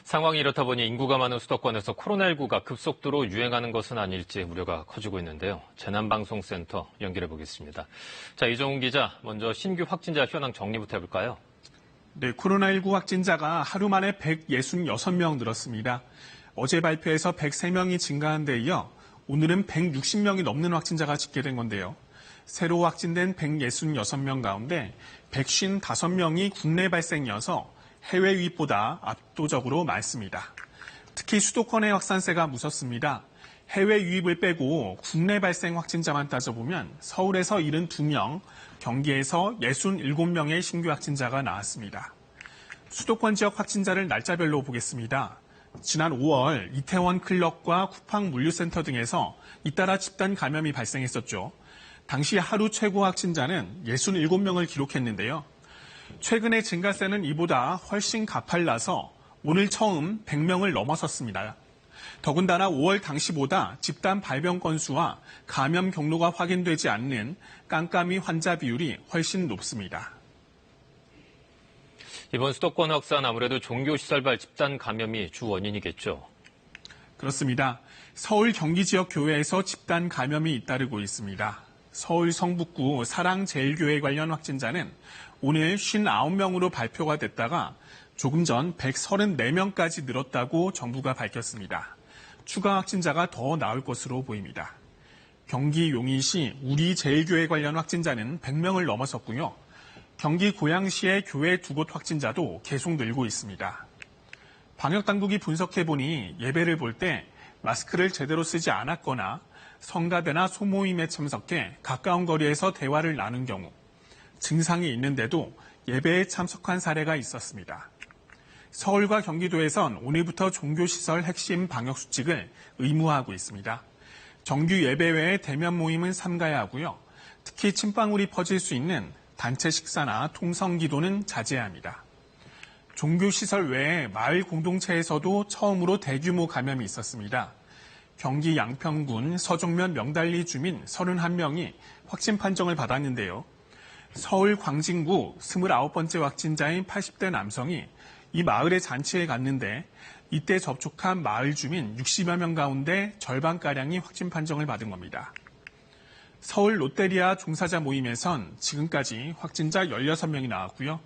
상황이 이렇다 보니 인구가 많은 수도권에서 코로나19가 급속도로 유행하는 것은 아닐지 우려가 커지고 있는데요. 재난방송센터 연결해 보겠습니다. 자, 이정훈 기자, 먼저 신규 확진자 현황 정리부터 해볼까요? 네, 코로나19 확진자가 하루 만에 166명 늘었습니다. 어제 발표해서 103명이 증가한 데 이어 오늘은 160명이 넘는 확진자가 집계된 건데요. 새로 확진된 166명 가운데 155명이 국내 발생이어서 해외 유입보다 압도적으로 많습니다. 특히 수도권의 확산세가 무섭습니다. 해외 유입을 빼고 국내 발생 확진자만 따져보면 서울에서 72명, 경기에서 67명의 신규 확진자가 나왔습니다. 수도권 지역 확진자를 날짜별로 보겠습니다. 지난 5월 이태원 클럽과 쿠팡 물류센터 등에서 잇따라 집단 감염이 발생했었죠. 당시 하루 최고 확진자는 67명을 기록했는데요. 최근의 증가세는 이보다 훨씬 가팔라서 오늘 처음 100명을 넘어섰습니다. 더군다나 5월 당시보다 집단 발병 건수와 감염 경로가 확인되지 않는 깜깜이 환자 비율이 훨씬 높습니다. 이번 수도권 확산 아무래도 종교시설발 집단 감염이 주 원인이겠죠? 그렇습니다. 서울 경기 지역 교회에서 집단 감염이 잇따르고 있습니다. 서울 성북구 사랑제일교회 관련 확진자는 오늘 59명으로 발표가 됐다가 조금 전 134명까지 늘었다고 정부가 밝혔습니다. 추가 확진자가 더 나올 것으로 보입니다. 경기 용인시 우리제일교회 관련 확진자는 100명을 넘어섰고요. 경기 고양시의 교회 2곳 확진자도 계속 늘고 있습니다. 방역당국이 분석해보니 예배를 볼 때 마스크를 제대로 쓰지 않았거나 성가대나 소모임에 참석해 가까운 거리에서 대화를 나눈 경우 증상이 있는데도 예배에 참석한 사례가 있었습니다. 서울과 경기도에선 오늘부터 종교시설 핵심 방역수칙을 의무화하고 있습니다. 정규 예배 외에 대면 모임은 삼가야 하고요. 특히 침방울이 퍼질 수 있는 단체 식사나 통성기도는 자제해야 합니다. 종교시설 외에 마을 공동체에서도 처음으로 대규모 감염이 있었습니다. 경기 양평군 서종면 명달리 주민 31명이 확진 판정을 받았는데요. 서울 광진구 29번째 확진자인 80대 남성이 이 마을의 잔치에 갔는데 이때 접촉한 마을 주민 60여 명 가운데 절반가량이 확진 판정을 받은 겁니다. 서울 롯데리아 종사자 모임에선 지금까지 확진자 16명이 나왔고요.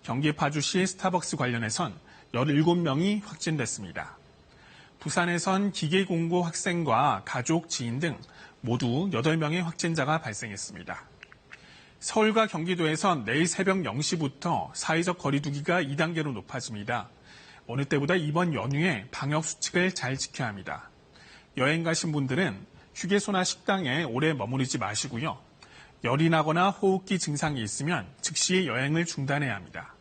경기 파주시 스타벅스 관련해선 17명이 확진됐습니다. 부산에선 기계공고 학생과 가족, 지인 등 모두 8명의 확진자가 발생했습니다. 서울과 경기도에선 내일 새벽 0시부터 사회적 거리두기가 2단계로 높아집니다. 어느 때보다 이번 연휴에 방역수칙을 잘 지켜야 합니다. 여행 가신 분들은 휴게소나 식당에 오래 머무르지 마시고요. 열이 나거나 호흡기 증상이 있으면 즉시 여행을 중단해야 합니다.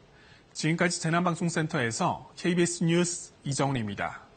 지금까지 재난방송센터에서 KBS 뉴스 이정훈입니다.